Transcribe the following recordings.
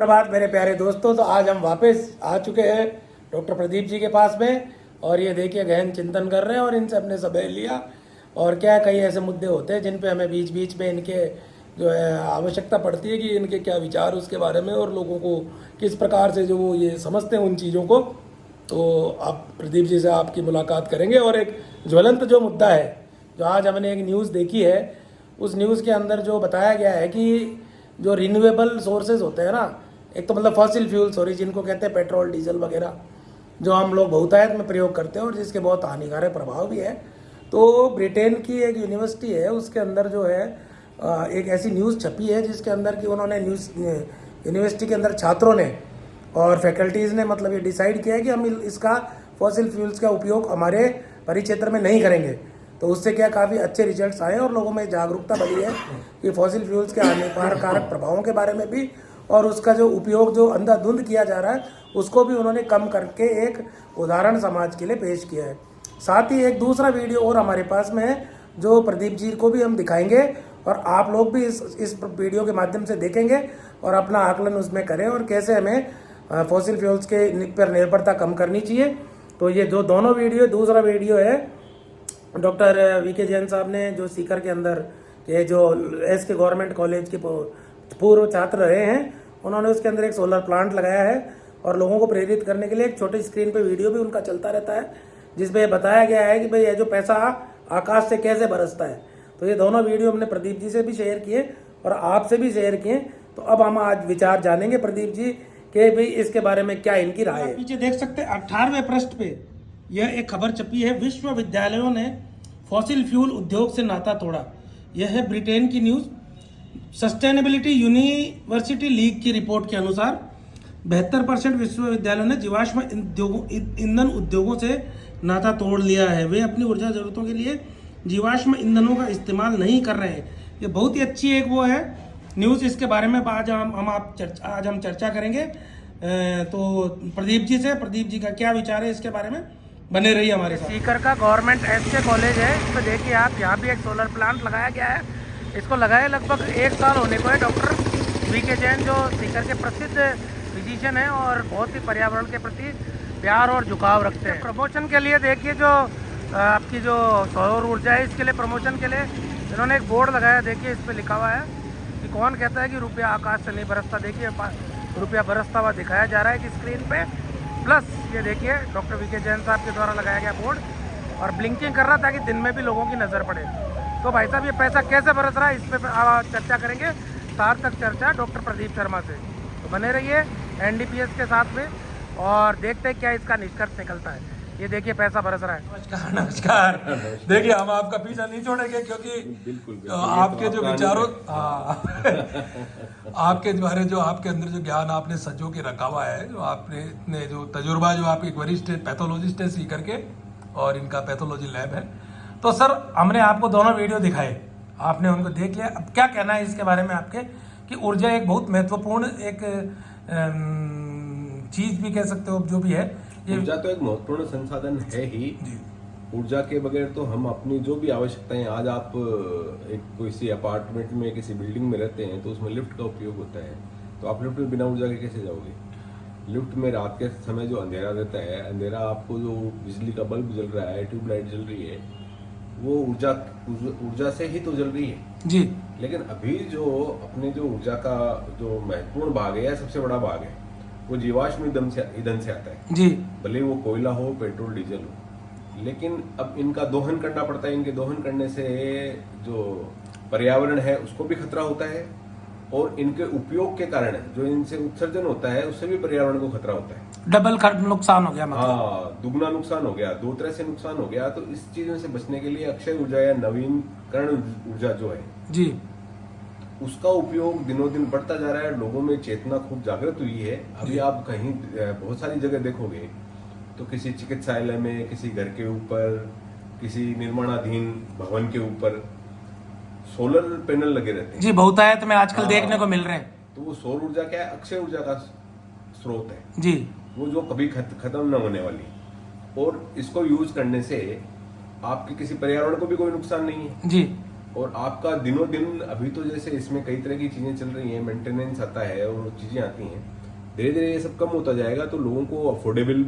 प्रभात मेरे प्यारे दोस्तों। तो आज हम वापस आ चुके हैं डॉक्टर प्रदीप जी के पास में, और ये देखिए गहन चिंतन कर रहे हैं और इनसे अपने समय लिया। और क्या कई ऐसे मुद्दे होते हैं जिन पे हमें बीच बीच में इनके जो है आवश्यकता पड़ती है कि इनके क्या विचार उसके बारे में, और लोगों को किस प्रकार से जो वो ये समझते हैं उन चीज़ों को। तो आप प्रदीप जी से आपकी मुलाकात करेंगे। और एक ज्वलंत जो मुद्दा है, जो आज हमने एक न्यूज़ देखी है, उस न्यूज़ के अंदर जो बताया गया है कि जो रिन्यूएबल सोर्सेज होते हैं ना, एक तो मतलब फॉसिल फ्यूल सॉरी जिनको कहते हैं पेट्रोल डीजल वगैरह, जो हम लोग बहुतायत में प्रयोग करते हैं और जिसके बहुत हानिकारक प्रभाव भी है। तो ब्रिटेन की एक यूनिवर्सिटी है, उसके अंदर जो है एक ऐसी न्यूज़ छपी है जिसके अंदर कि उन्होंने यूनिवर्सिटी के अंदर छात्रों ने और फैकल्टीज़ ने मतलब ये डिसाइड किया है कि हम इसका फॉसिल फ्यूल्स का उपयोग हमारे परिक्षेत्र में नहीं करेंगे। तो उससे क्या काफ़ी अच्छे रिजल्ट्स आए और लोगों में जागरूकता बढ़ी है कि फॉसिल फ्यूल्स के हानिकारक प्रभावों के बारे में भी, और उसका जो उपयोग जो अंधाधुंध किया जा रहा है उसको भी उन्होंने कम करके एक उदाहरण समाज के लिए पेश किया है। साथ ही एक दूसरा वीडियो और हमारे पास में है जो प्रदीप जी को भी हम दिखाएंगे, और आप लोग भी इस वीडियो के माध्यम से देखेंगे और अपना आकलन उसमें करें और कैसे हमें फॉसिल फ्यूल्स के पर निर्भरता कम करनी चाहिए। तो ये जो दोनों वीडियो, दूसरा वीडियो है डॉक्टर वीके जैन साहब ने जो सीकर के अंदर के जो एसके गवर्नमेंट कॉलेज के पूर्व छात्र रहे हैं, उन्होंने उसके अंदर एक सोलर प्लांट लगाया है और लोगों को प्रेरित करने के लिए एक छोटी स्क्रीन पे वीडियो भी उनका चलता रहता है जिसमें बताया गया है कि भाई ये जो पैसा आकाश से कैसे बरसता है। तो ये दोनों वीडियो हमने प्रदीप जी से भी शेयर किए और आपसे भी शेयर किए। तो अब हम आज विचार जानेंगे प्रदीप जी के भाई इसके बारे में क्या इनकी राय है। पीछे देख सकते हैं 18वें पृष्ठ पे यह एक खबर छपी है, विश्वविद्यालयों ने फॉसिल फ्यूल उद्योग से नाता तोड़ा। यह है ब्रिटेन की न्यूज़। सस्टेनेबिलिटी यूनिवर्सिटी लीग की रिपोर्ट के अनुसार 72% विश्वविद्यालयों ने जीवाश्म ईंधन उद्योगों से नाता तोड़ लिया है। वे अपनी ऊर्जा जरूरतों के लिए जीवाश्म ईंधनों का इस्तेमाल नहीं कर रहे हैं। ये बहुत ही अच्छी एक वो है न्यूज़। इसके बारे में आज हम चर्चा करेंगे। तो प्रदीप जी का क्या विचार है इसके बारे में, बने रहिए हमारे साथ। सीकर का गवर्नमेंट एसके कॉलेज है, इसमें देखिए आप, यहाँ भी एक सोलर प्लांट लगाया गया है। इसको लगाए लगभग 1 साल होने को है। डॉक्टर वीके जैन जो सीकर के प्रसिद्ध फिजिशियन हैं और बहुत ही पर्यावरण के प्रति प्यार और झुकाव रखते हैं। प्रमोशन के लिए देखिए जो आपकी जो सौर ऊर्जा है, इसके लिए प्रमोशन के लिए इन्होंने एक बोर्ड लगाया। देखिए इस पर लिखा हुआ है कि कौन कहता है कि रुपया आकाश से नहीं बरसता। देखिए रुपया बरसता हुआ दिखाया जा रहा है कि स्क्रीन पे। प्लस ये देखिए डॉक्टर वीके जैन साहब के द्वारा लगाया गया बोर्ड, और ब्लिंकिंग कर रहा था कि दिन में भी लोगों की नज़र पड़े। तो भाई साहब ये पैसा कैसे बरस रहा है इस पर चर्चा करेंगे, सार्थक चर्चा डॉक्टर प्रदीप शर्मा से। तो बने रहिए एनडीपीएस के साथ में और देखते हैं क्या इसका निष्कर्ष निकलता है। ये देखिए पैसा बरस रहा है। नमस्कार। देखिए हम आपका पीछा नहीं छोड़ेंगे क्योंकि बिल्कुल आपके जो विचारों आपके द्वारा जो आपके अंदर जो ज्ञान आपने सजो के रखा हुआ है, जो आपने जो तजुर्बा, जो आप एक वरिष्ठ पैथोलॉजिस्ट है सीकर के और इनका पैथोलॉजी लैब है। तो सर हमने आपको दोनों वीडियो दिखाए, आपने उनको देख लिया। अब क्या कहना है इसके बारे में आपके कि ऊर्जा एक बहुत महत्वपूर्ण एक चीज भी कह सकते हो जो भी है। ऊर्जा तो एक महत्वपूर्ण संसाधन है ही। ऊर्जा के बगैर तो हम अपनी जो भी आवश्यकताएं, आज आप एक किसी अपार्टमेंट में किसी बिल्डिंग में रहते हैं तो उसमें लिफ्ट का उपयोग होता है, तो आप लिफ्ट में बिना ऊर्जा के कैसे जाओगे। लिफ्ट में रात के समय जो अंधेरा रहता है, अंधेरा आपको जो बिजली का बल्ब जल रहा है, ट्यूबलाइट जल रही है, वो ऊर्जा से ही तो जल रही है जी। लेकिन अभी जो अपने जो ऊर्जा का जो महत्वपूर्ण भाग है या सबसे बड़ा भाग है, वो जीवाश्म ईंधन से आता है जी। भले वो कोयला हो, पेट्रोल, डीजल हो, लेकिन अब इनका दोहन करना पड़ता है। इनके दोहन करने से जो पर्यावरण है उसको भी खतरा होता है, और इनके उपयोग के कारण जो इनसे उत्सर्जन होता है उससे भी पर्यावरण को खतरा होता है। डबल नुकसान हो गया, मतलब हाँ, दुगना नुकसान हो गया, दो तरह से नुकसान हो गया। तो इस चीजों से बचने के लिए अक्षय ऊर्जा या नवीनकरण ऊर्जा जो है जी, उसका उपयोग दिनों दिन बढ़ता जा रहा है। लोगों में चेतना खूब जागृत हुई है। अभी आप कहीं बहुत सारी जगह देखोगे तो किसी चिकित्सालय में, किसी घर के ऊपर, किसी निर्माणाधीन भवन के ऊपर सोलर पैनल लगे रहते हैं जी। बहुतायत में आजकल देखने को मिल रहे हैं। तो वो सौर ऊर्जा क्या है, अक्षय ऊर्जा का स्रोत है जी, वो जो कभी खत्म न होने वाली। और इसको यूज करने से आपके किसी पर्यावरण को भी कोई नुकसान नहीं है जी। और आपका दिनों दिन अभी तो जैसे इसमें कई तरह की चीजें चल रही हैं, मेंटेनेंस आता है और चीजें आती हैं, धीरे धीरे ये सब कम होता जाएगा तो लोगों को अफोर्डेबल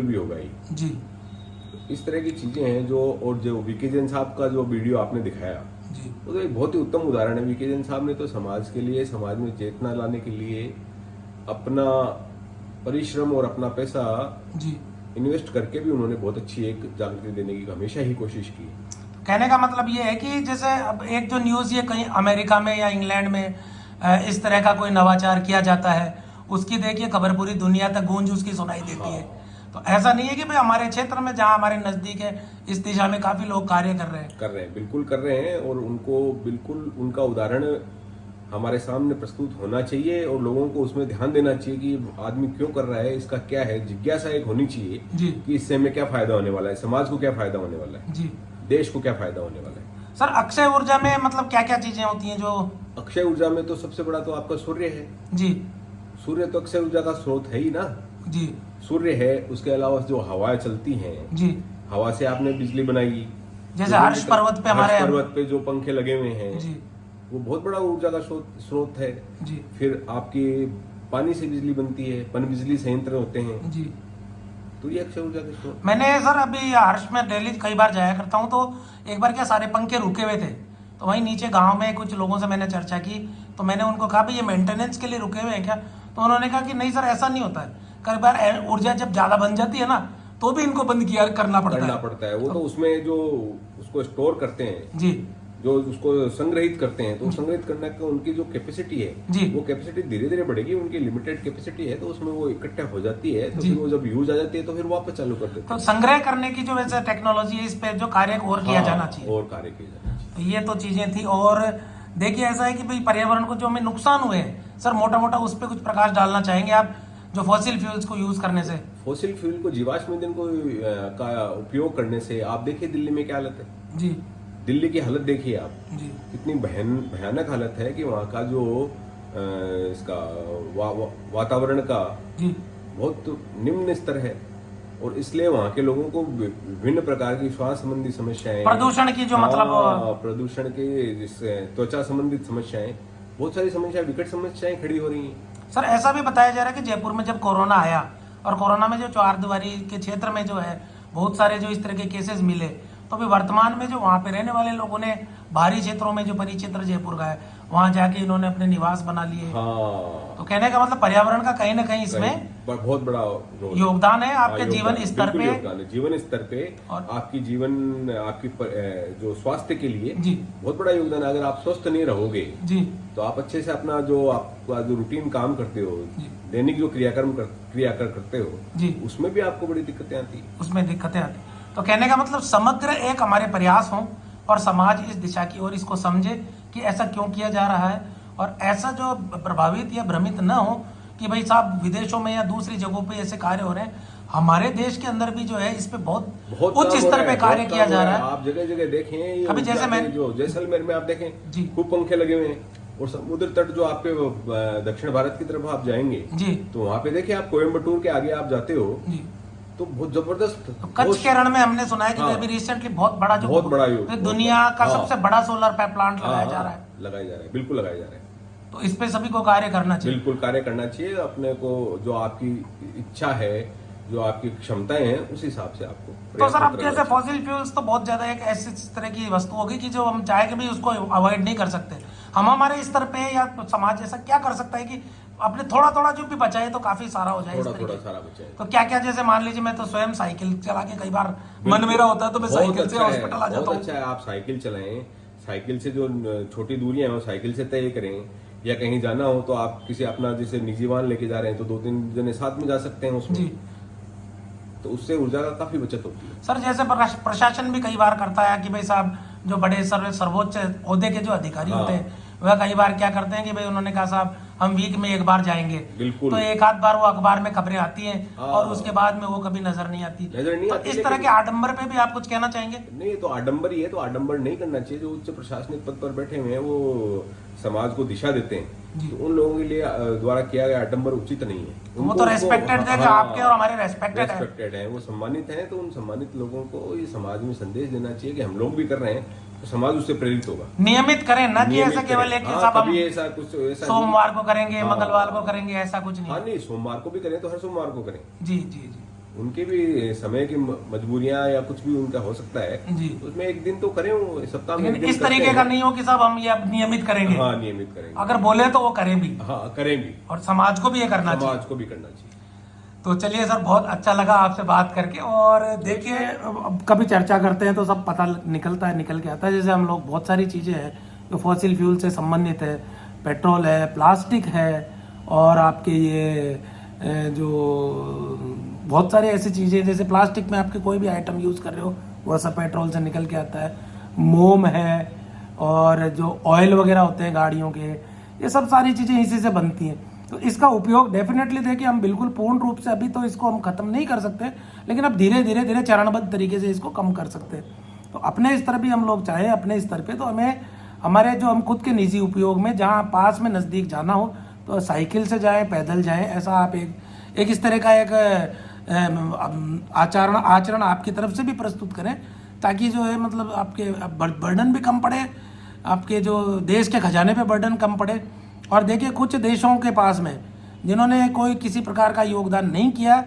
भी होगा ही। जी इस तरह की चीजें हैं जो, और जो वीके जैन साहब का जो वीडियो आपने दिखाया जी वो तो एक बहुत ही उत्तम उदाहरण है। वीके जैन साहब ने तो समाज के लिए, समाज में चेतना लाने के लिए अपना परिश्रम और अपना पैसा जी। इन्वेस्ट करके भी उन्होंने बहुत अच्छी एक जागृति देने की हमेशा ही कोशिश की। कहने का मतलब ये है कि जैसे अब एक जो न्यूज़ ये कहीं अमेरिका में या इंग्लैंड में इस तरह का कोई नवाचार किया जाता है, उसकी देखिए खबर पूरी दुनिया तक गूंज उसकी सुनाई देती है। तो ऐसा नहीं है कि भाई हमारे क्षेत्र में जहां हमारे नजदीक है इस दिशा में काफी लोग कार्य कर रहे हैं, बिल्कुल कर रहे हैं। और उनको बिल्कुल उनका उदाहरण हमारे सामने प्रस्तुत होना चाहिए और लोगों को उसमें ध्यान देना चाहिए कि आदमी क्यों कर रहा है, इसका क्या है, जिज्ञासा एक होनी चाहिए जी कि इससे हमें क्या फायदा होने वाला है, समाज को क्या फायदा होने वाला है, जी। देश को क्या फायदा होने वाला है। सर अक्षय ऊर्जा में मतलब क्या क्या चीजें होती हैं जो? अक्षय ऊर्जा में तो सबसे बड़ा तो आपका सूर्य है। जी सूर्य तो अक्षय ऊर्जा का स्रोत है ही ना। जी सूर्य है, उसके अलावा जो हवाएं चलती हैं, जी। हवा से आपने बिजली बनाई, जैसे हर्ष पर्वत पे हमारे पर्वत पे जो पंखे लगे हुए हैं जी वो बहुत बड़ा ऊर्जा का स्रोत है। जी फिर आपकी पानी से बिजली बनती है, पन बिजली संयंत्र होते हैं, जी। तो ये अक्षय ऊर्जा के स्रोत। मैंने सर अभी हर्ष में दिल्ली कई बार जाया करता हूँ, तो एक बार क्या सारे पंखे रुके हुए थे, तो वहीं नीचे गांव में कुछ लोगों से मैंने चर्चा की, तो मैंने उनको कहा भाई ये मेंटेनेंस के लिए रुके हुए हैं क्या? तो उन्होंने कहा कि नहीं सर ऐसा नहीं होता है, कई बार ऊर्जा जब ज्यादा बन जाती है ना तो भी इनको बंद करना पड़ता है। वो तो उसमें जो उसको स्टोर करते हैं जी, जो उसको संग्रहित करते हैं, तो संग्रहित करने का उनकी जो कैपेसिटी है जी। वो कैपेसिटी धीरे धीरे बढ़ेगी। उनकी लिमिटेड कैपेसिटी है तो उसमें वो इकट्ठा हो जाती है, तो जी। फिर वो जब यूज आ जाती है तो फिर वापस चालू कर देते तो संग्रह करने की जो वैसे टेक्नोलॉजी है इस पे जो कार्य और किया जाना चाहिए, और कार्य किया जाना चाहिए। तो ये तो चीजें थी। और देखिए ऐसा है कि भाई पर्यावरण को जो हमें नुकसान हुए हैं सर, मोटा मोटा उस पर कुछ प्रकाश डालना चाहेंगे आप, जो फॉसिल फ्यूल्स को यूज करने से? फॉसिल फ्यूल को, जीवाश्म ईंधन को का उपयोग करने से आप देखिए दिल्ली में क्या हालत है। जी दिल्ली की हालत देखिए आप, जी कितनी भयानक हालत है कि वहाँ का जो इसका वातावरण का जी बहुत निम्न स्तर है, और इसलिए वहाँ के लोगों को विभिन्न प्रकार की श्वास संबंधी समस्याएं, प्रदूषण की जो मतलब प्रदूषण की, त्वचा संबंधित समस्याएं, बहुत सारी समस्याएं, विकट समस्याएं खड़ी हो रही हैं। सर ऐसा भी बताया जा रहा है कि जयपुर में जब कोरोना आया और कोरोना में जो चारदीवारी के क्षेत्र में जो है बहुत सारे जो इस तरह के केसेस मिले, तो अभी वर्तमान में जो वहाँ पे रहने वाले लोगों ने बाहरी क्षेत्रों में जो परिक्षेत्र जयपुर का है वहाँ जाके इन्होंने अपने निवास बना लिए। हाँ, तो कहने का मतलब पर्यावरण का कहीं ना कहीं इसमें बहुत बड़ा योगदान है आपके जीवन स्तर पे, जीवन स्तर पे और आपकी जो स्वास्थ्य के लिए जी बहुत बड़ा योगदान है। अगर आप स्वस्थ नहीं रहोगे जी तो आप अच्छे से अपना जो आपका जो रूटीन काम करते हो, दैनिक जो क्रियाक्रम करते हो जी, उसमें भी आपको बड़ी दिक्कतें आती है। उसमें दिक्कतें आती। तो कहने का मतलब समग्र एक हमारे प्रयास हो और समाज इस दिशा की ओर इसको समझे कि ऐसा क्यों किया जा रहा है, और ऐसा जो प्रभावित या भ्रमित न हो कि भाई साहब विदेशों में या दूसरी जगहों पे ऐसे कार्य हो रहे हैं, हमारे देश के अंदर भी जो है इस पे बहुत उच्च स्तर पे कार्य किया जा रहा है। आप जगह जगह देखें, अभी जैसे मैं जो जैसलमेर में आप देखें जी, खूब पंखे लगे हुए हैं, और समुद्र तट जो आपके दक्षिण भारत की तरफ आप जाएंगे जी, तो वहाँ पे देखिए आप कोयम्बटूर के आगे आप जाते हो जी, तो बहुत जबरदस्त। तो कच्छ केरल में हमने सुना है कि अभी रिसेंटली बहुत बड़ा दुनिया का सबसे बड़ा सोलर प्लांट लगाया जा रहा है, बिल्कुल लगाया जा रहा है। तो इस पे सभी को कार्य करना चाहिए, बिल्कुल कार्य करना चाहिए। अपने को जो आपकी इच्छा है, जो आपकी क्षमताएं हैं, उस हिसाब से आपको। तो सर अब जैसे फॉसिल फ्यूल्स तो बहुत ज्यादा एक ऐसी तरह की वस्तु होगी कि जो हम चाहे कि भी उसको अवॉइड नहीं कर सकते। हम हमारे स्तर पे या समाज ऐसा क्या कर सकता है कि अपने थोड़ा थोड़ा जो भी बचाए तो काफी सारा हो जाए, थोड़ा सारा बचाए। तो क्या क्या, जैसे मान लीजिए मैं तो स्वयं साइकिल चला के कई बार मन मेरा होता है तो मैं साइकिल से हॉस्पिटल आ जाता हूँ। अच्छा है, आप साइकिल चलाएं, साइकिल से जो छोटी दूरियां हैं वो साइकिल से तय करें, या कहीं जाना हो तो आप किसी अपना जैसे निजी वाहन लेके जा रहे हैं तो 2-3 जने साथ में जा सकते हैं उसमें, तो उससे ऊर्जा का काफी बचत होती है। सर जैसे प्रशासन भी कई बार करता है कि भाई साहब जो बड़े सर्वोच्च ओहदे के जो अधिकारी होते हैं वह कई बार क्या करते हैं कि भाई उन्होंने कहा साहब हम वीक में एक बार जाएंगे, बिल्कुल, तो एक आध बार वो अखबार में खबरें आती हैं और उसके बाद में वो कभी नजर नहीं आती। तो इस तरह के आडंबर पे भी आप कुछ कहना चाहेंगे? नहीं, तो आडंबर ही है, तो आडंबर नहीं करना चाहिए। जो उच्च प्रशासनिक पद पर बैठे हुए हैं वो समाज को दिशा देते हैं, जी। तो उन लोगों के लिए द्वारा किया गया आडंबर उचित नहीं है। वो तो रेस्पेक्टेड थे जो आपके और हमारे रेस्पेक्टेड है। रेस्पेक्टेड है, वो सम्मानित हैं। तो उन सम्मानित लोगों को ये समाज में संदेश देना चाहिए कि हम लोग भी कर रहे हैं तो समाज उससे प्रेरित होगा। नियमित करें ना कि नियमित ऐसा केवल एक करें। साहब हम कभी ऐसा कुछ ऐसा सोमवार को करेंगे, हाँ, मंगलवार को करेंगे, ऐसा कुछ नहीं। हाँ नहीं, सोमवार को भी करें तो हर सोमवार को करें। जी जी जी उनके भी समय की मजबूरियां या कुछ भी उनका हो सकता है, जी। उसमें एक दिन तो करें, वो सप्ताह में एक लेकिन दिन इस करते तरीके हैं। का नहीं हो कि साहब हम ये अब नियमित करेंगे। हाँ नियमित करेंगे, अगर बोले तो वो करें भी, हाँ करेंगे, और समाज को भी ये करना चाहिए। समाज को भी करना चाहिए। तो चलिए सर, बहुत अच्छा लगा आपसे बात करके। और देखिए, अब कभी चर्चा करते हैं तो सब पता निकलता है, निकल के आता है। जैसे हम लोग बहुत सारी चीज़ें हैं जो फॉसिल फ्यूल से संबंधित है, पेट्रोल है, प्लास्टिक है, और आपके ये जो बहुत सारी ऐसी चीज़ें, जैसे प्लास्टिक में आपके कोई भी आइटम यूज़ कर रहे हो वह सब पेट्रोल से निकल के आता है। मोम है, और जो ऑयल वगैरह होते हैं गाड़ियों के, ये सब सारी चीज़ें इसी से बनती हैं। तो इसका उपयोग डेफिनेटली देखिए, हम बिल्कुल पूर्ण रूप से अभी तो इसको हम खत्म नहीं कर सकते, लेकिन अब धीरे धीरे धीरे चरणबद्ध तरीके से इसको कम कर सकते हैं। तो अपने स्तर भी हम लोग चाहें, अपने स्तर पे तो हमें हमारे जो हम खुद के निजी उपयोग में जहाँ पास में नज़दीक जाना हो तो साइकिल से जाएं, पैदल जाएं। ऐसा आप एक इस तरह का एक आचरण आपकी तरफ से भी प्रस्तुत करें, ताकि जो है मतलब आपके बर्डन भी कम पड़े, आपके जो देश के खजाने पे बर्डन कम पड़े। और देखिए, कुछ देशों के पास में जिन्होंने कोई किसी प्रकार का योगदान नहीं किया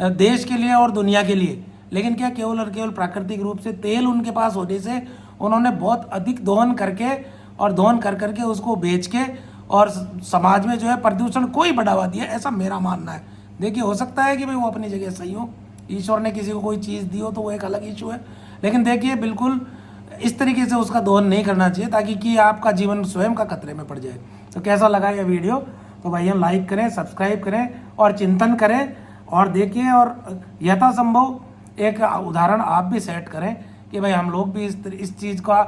देश के लिए और दुनिया के लिए, लेकिन क्या केवल और केवल प्राकृतिक रूप से तेल उनके पास होने से उन्होंने बहुत अधिक दोहन करके और दोहन कर करके उसको बेच के और समाज में जो है प्रदूषण को ही बढ़ावा दिया, ऐसा मेरा मानना है। देखिए, हो सकता है कि भाई वो अपनी जगह सही हो, ईश्वर ने किसी को कोई चीज़ दी हो तो वो एक अलग इशू है, लेकिन देखिए बिल्कुल इस तरीके से उसका दोहन नहीं करना चाहिए, ताकि कि आपका जीवन स्वयं का खतरे में पड़ जाए। तो कैसा लगा ये वीडियो? तो भाई हम लाइक करें, सब्सक्राइब करें और चिंतन करें, और देखिए, और यथासंभव एक उदाहरण आप भी सेट करें कि भाई हम लोग भी इस चीज़ का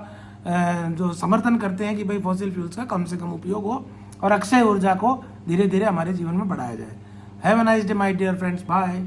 जो समर्थन करते हैं कि भाई फॉसिल फ्यूल्स का कम से कम उपयोग हो और अक्षय ऊर्जा को धीरे धीरे हमारे जीवन में बढ़ाया जाए। Have a nice day my dear friends, bye.